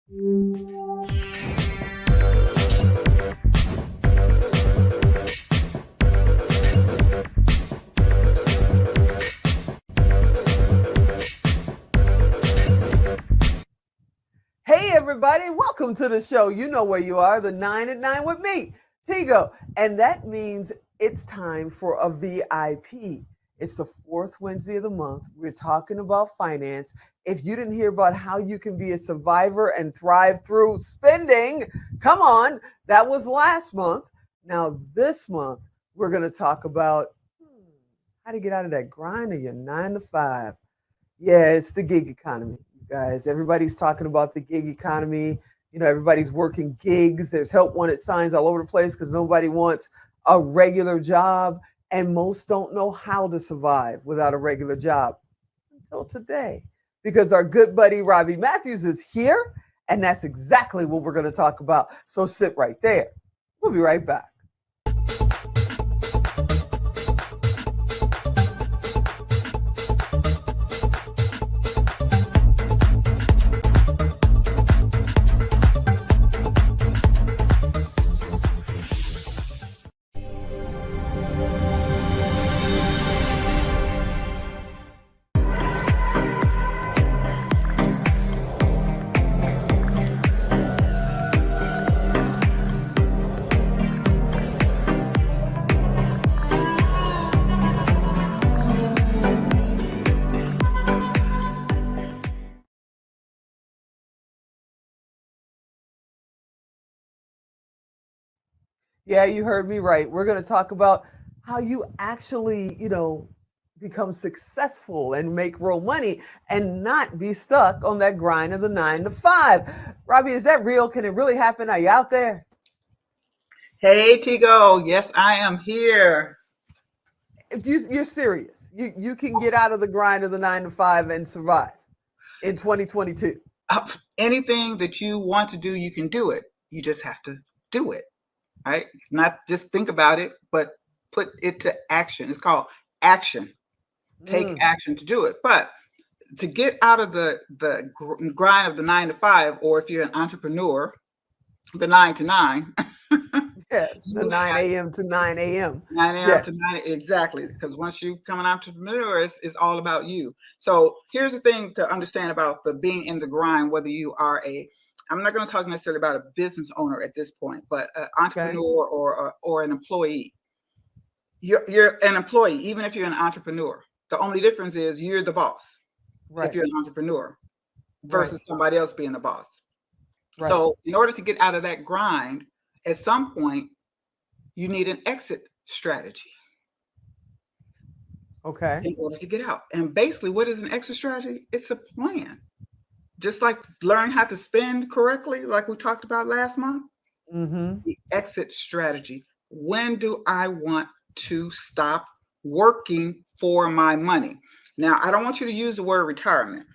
Hey everybody, welcome to the show. You know where you are, the 9 at 9 with me, Tigo. And that means it's time for a VIP. It's the fourth Wednesday of the month. We're talking about finance. If you didn't hear about how you can be a survivor and thrive through spending, come on, that was last month. Now this month, we're going to talk about how to get out of that grind of your 9 to 5. Yeah, it's the gig economy, you guys. Everybody's talking about the gig economy. You know, everybody's working gigs. There's help wanted signs all over the place because nobody wants a regular job. And most don't know how to survive without a regular job until today. Because our good buddy Robbie Mathews is here. And that's exactly what we're going to talk about. So sit right there. We'll be right back. Yeah, you heard me right. We're going to talk about how you actually, become successful and make real money and not be stuck on that grind of the 9 to 5. Robbie, is that real? Can it really happen? Are you out there? Hey, Tigo. Yes, I am here. If you're serious, you can get out of the grind of the 9 to 5 and survive in 2022. Anything that you want to do, you can do it. You just have to do it, right? Not just think about it, but put it to action. It's called action. Take action to do it. But to get out of the grind of the 9 to 5, or if you're an entrepreneur, the 9 to 9. Yeah, the 9 a.m. to 9 a.m. 9 a.m. to 9, exactly. Because once you become an entrepreneur, it's all about you. So here's the thing to understand about the being in the grind, whether you are I'm not going to talk necessarily about a business owner at this point, but an entrepreneur or an employee. You're an employee, even if you're an entrepreneur. The only difference is you're the boss if you're an entrepreneur versus somebody else being the boss. Right. So in order to get out of that grind, at some point, you need an exit strategy. Okay. In order to get out. And basically, what is an exit strategy? It's a plan. Just like learning how to spend correctly, like we talked about last month. The exit strategy. When do I want to stop working for my money? Now, I don't want you to use the word retirement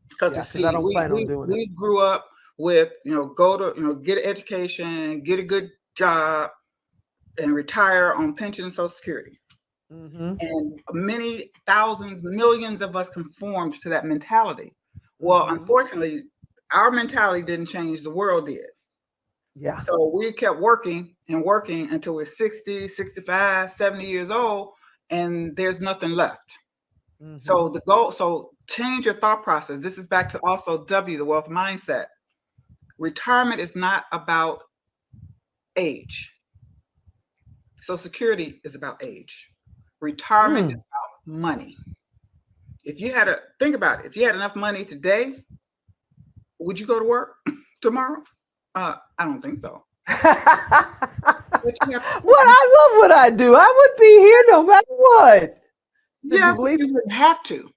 because we grew up with, go to, get an education, get a good job, and retire on pension and Social Security. And many thousands, millions of us conformed to that mentality. Well, unfortunately, our mentality didn't change, the world did. Yeah. So we kept working and working until we're 60, 65, 70 years old, and there's nothing left. So the goal, change your thought process. This is back to also W, the wealth mindset. Retirement is not about age. Social Security is about age. Retirement is about money. If you had think about it, if you had enough money today, would you go to work tomorrow? I don't think so. Well, I love what I do. I would be here no matter what. You wouldn't have to.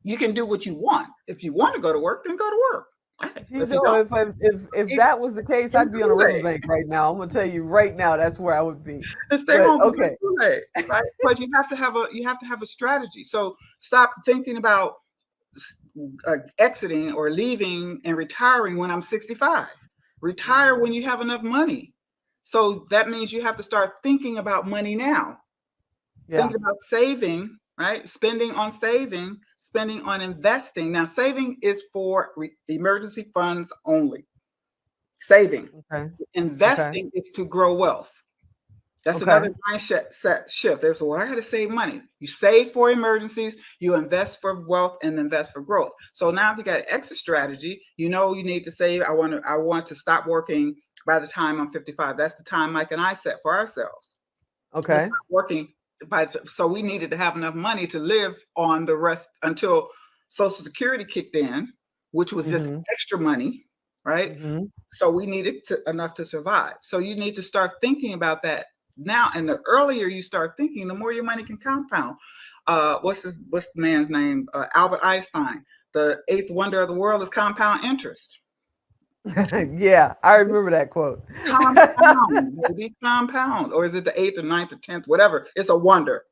You can do what you want. If you want to go to work, then go to work. If that was the case, I'd be on a riverbank right now. I'm gonna tell you right now, that's where I would be. Stay home. Okay, right? But you have to have a strategy. So stop thinking about exiting or leaving and retiring when I'm 65. Retire when you have enough money. So that means you have to start thinking about money now. Thinking about saving, right? Spending on saving, spending on investing. Now, saving is for emergency funds only. Saving. Okay. Investing is to grow wealth. That's Okay. another mindset shift. There's, well, I got to save money. You save for emergencies, you invest for wealth, and invest for growth. So now if you got an exit strategy, you know you need to save. I want to stop working by the time I'm 55. That's the time Mike and I set for ourselves. Okay. Working so we needed to have enough money to live on the rest until Social Security kicked in, which was just extra money, right? So we needed enough to survive. So you need to start thinking about that now. And the earlier you start thinking, the more your money can compound. What's the man's name? Albert Einstein. The eighth wonder of the world is compound interest. Yeah, I remember that quote. Compound, maybe compound, or is it the 8th or 9th or 10th, whatever? It's a wonder.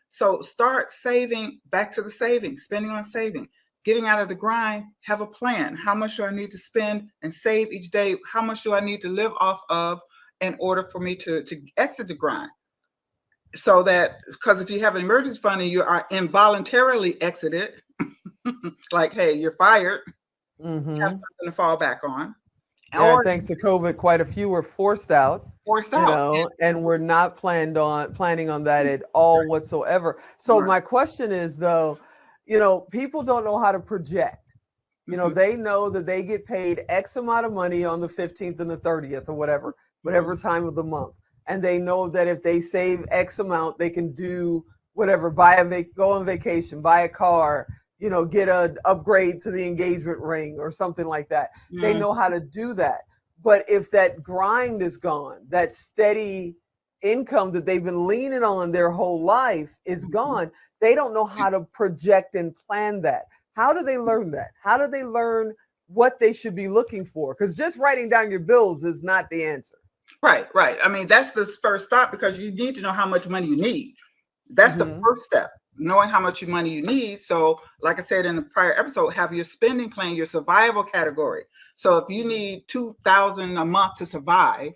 So start saving, back to the saving, spending on saving, getting out of the grind, have a plan. How much do I need to spend and save each day? How much do I need to live off of in order for me to exit the grind? So that, because if you have an emergency fund and you are involuntarily exited, like, hey, you're fired, you have something to fall back on. Yeah, or, thanks to COVID, quite a few were forced out. You know, and we're not planning on that at all whatsoever. So my question is, though, you know, people don't know how to project. You know, they know that they get paid X amount of money on the 15th and the 30th or whatever time of the month. And they know that if they save X amount, they can do whatever, go on vacation, buy a car, you know, get an upgrade to the engagement ring or something like that. They know how to do that. But if that grind is gone, that steady income that they've been leaning on their whole life is gone, they don't know how to project and plan that. How do they learn that? How do they learn what they should be looking for? Because just writing down your bills is not the answer. Right. I mean, that's the first step, because you need to know how much money you need. That's the first step, knowing how much money you need. So like I said in the prior episode, have your spending plan, your survival category. So if you need $2,000 a month to survive,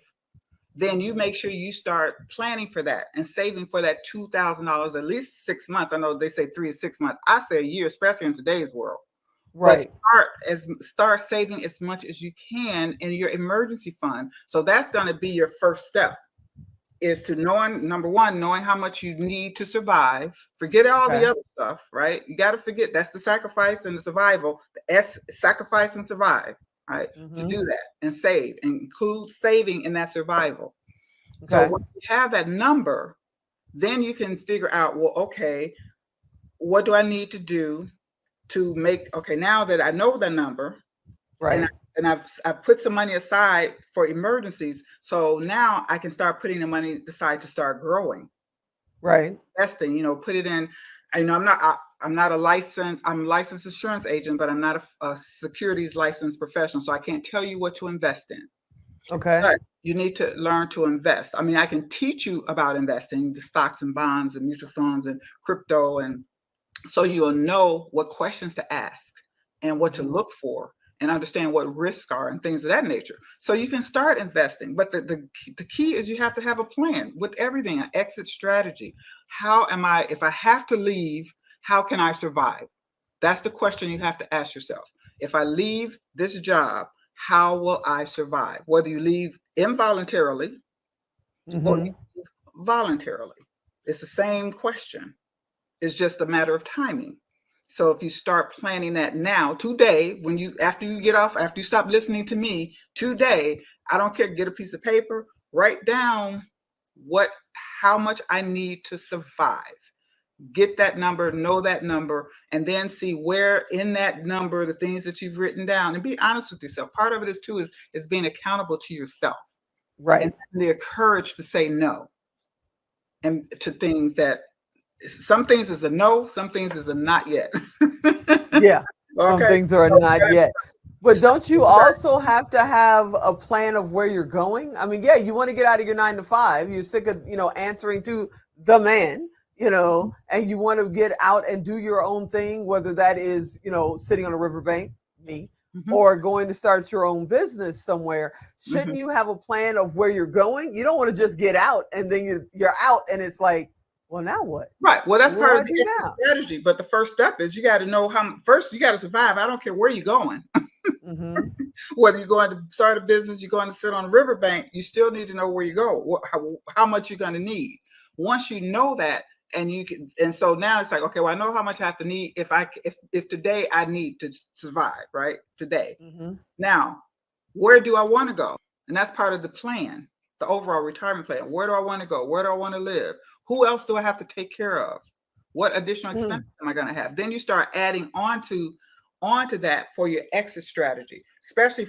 then you make sure you start planning for that and saving for that $2,000 at least 6 months. I know they say 3 to 6 months. I say a year, especially in today's world. Right. But start saving as much as you can in your emergency fund. So that's going to be your first step, is to number one, knowing how much you need to survive. Forget all the other stuff, right? You got to forget, that's the sacrifice and the survival. The S, sacrifice and survive, right? To do that and save, and include saving in that survival. So when you have that number, then you can figure out, well, okay, what do I need to do to make, okay, now that I know the number, right, and I've put some money aside for emergencies, so now I can start putting the money aside to start growing, right, investing. You know, put it in. I'm a licensed insurance agent, but I'm not a securities licensed professional, so I can't tell you what to invest in. Okay. But you need to learn to invest. I mean, I can teach you about investing, the stocks and bonds and mutual funds and crypto, and so you'll know what questions to ask and what to look for and understand what risks are and things of that nature. So you can start investing. But the key is you have to have a plan with everything, an exit strategy. If I have to leave, how can I survive? That's the question you have to ask yourself. If I leave this job, how will I survive? Whether you leave involuntarily or voluntarily, it's the same question. It's just a matter of timing. So if you start planning that now, today, after you stop listening to me, today, I don't care, get a piece of paper, write down how much I need to survive. Get that number, know that number, and then see where in that number, the things that you've written down, and be honest with yourself. Part of it is being accountable to yourself. Right. And the courage to say no. And to things that, some things is a no, some things is a not yet. Yeah. Some things are not yet. But don't you also have to have a plan of where you're going? I mean, yeah, you want to get out of your 9 to 5. You're sick of, answering to the man, and you want to get out and do your own thing, whether that is, sitting on a riverbank, or going to start your own business somewhere. Shouldn't you have a plan of where you're going? You don't want to just get out and then you're out and it's like, Well, now what? Right. Well, that's What do part I of do the now? strategy. But the first step is you got to know first you got to survive. I don't care where you're going. Mm-hmm. Whether you're going to start a business, you're going to sit on a riverbank, you still need to know where you go, how much you're going to need. Once you know that, and so now it's like, okay, well, I know how much I have to need if today I need to survive, right? Today. Mm-hmm. Now, where do I want to go? And that's part of the plan, the overall retirement plan. Where do I want to go? Where do I want to live? Who else do I have to take care of? What additional expenses am I going to have? Then you start adding onto that for your exit strategy, especially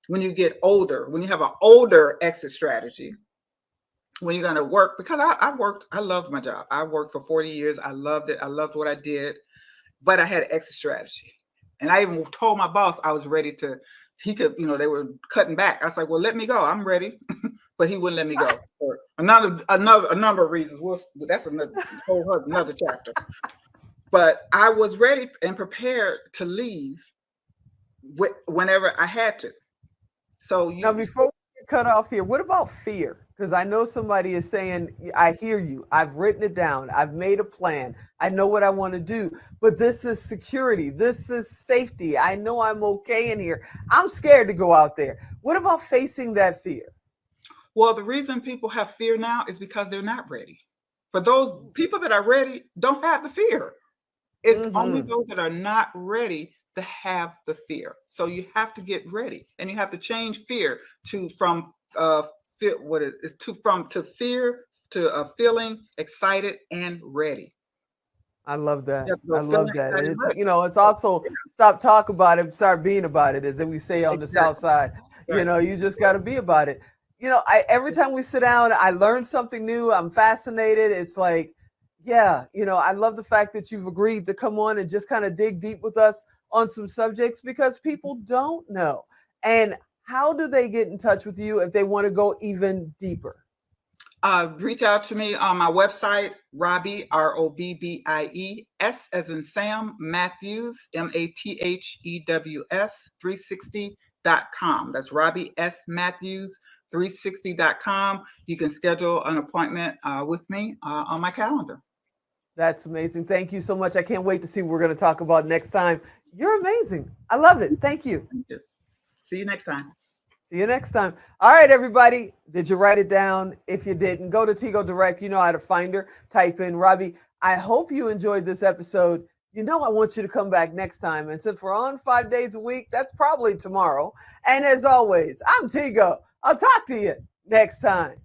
when you get older, when you have an older exit strategy, when you're going to work, because I loved my job. I worked for 40 years. I loved it. I loved what I did, but I had an exit strategy. And I even told my boss I was ready he could, they were cutting back. I was like, well, let me go. I'm ready. But he wouldn't let me go for a number of reasons. That's another chapter. But I was ready and prepared to leave whenever I had to. So Now, before we get cut off here, what about fear? Because I know somebody is saying, I hear you. I've written it down. I've made a plan. I know what I want to do. But this is security. This is safety. I know I'm okay in here. I'm scared to go out there. What about facing that fear? Well, the reason people have fear now is because they're not ready. For those people that are ready, don't have the fear. It's only those that are not ready to have the fear. So you have to get ready, and you have to change fear from fear to feeling excited and ready. I love that. I love that. It's it's also stop talk about it, start being about it, as we say on the South Side. Right. You just got to be about it. Every time we sit down, I learn something new. I'm fascinated. It's like, I love the fact that you've agreed to come on and just kind of dig deep with us on some subjects, because people don't know. And how do they get in touch with you if they want to go even deeper? Reach out to me on my website, Robbie, Robbie, S as in Sam, Mathews, Mathews, 360.com. That's Robbie S. Mathews, 360.com. You can schedule an appointment with me on my calendar. That's amazing. Thank you so much. I can't wait to see what we're going to talk about next time. You're amazing. I love it. Thank you. Thank you. See you next time. See you next time. All right, everybody. Did you write it down? If you didn't, go to Tigo Direct. You know how to find her. Type in Robbie. I hope you enjoyed this episode. I want you to come back next time. And since we're on 5 days a week, that's probably tomorrow. And as always, I'm Tigo. I'll talk to you next time.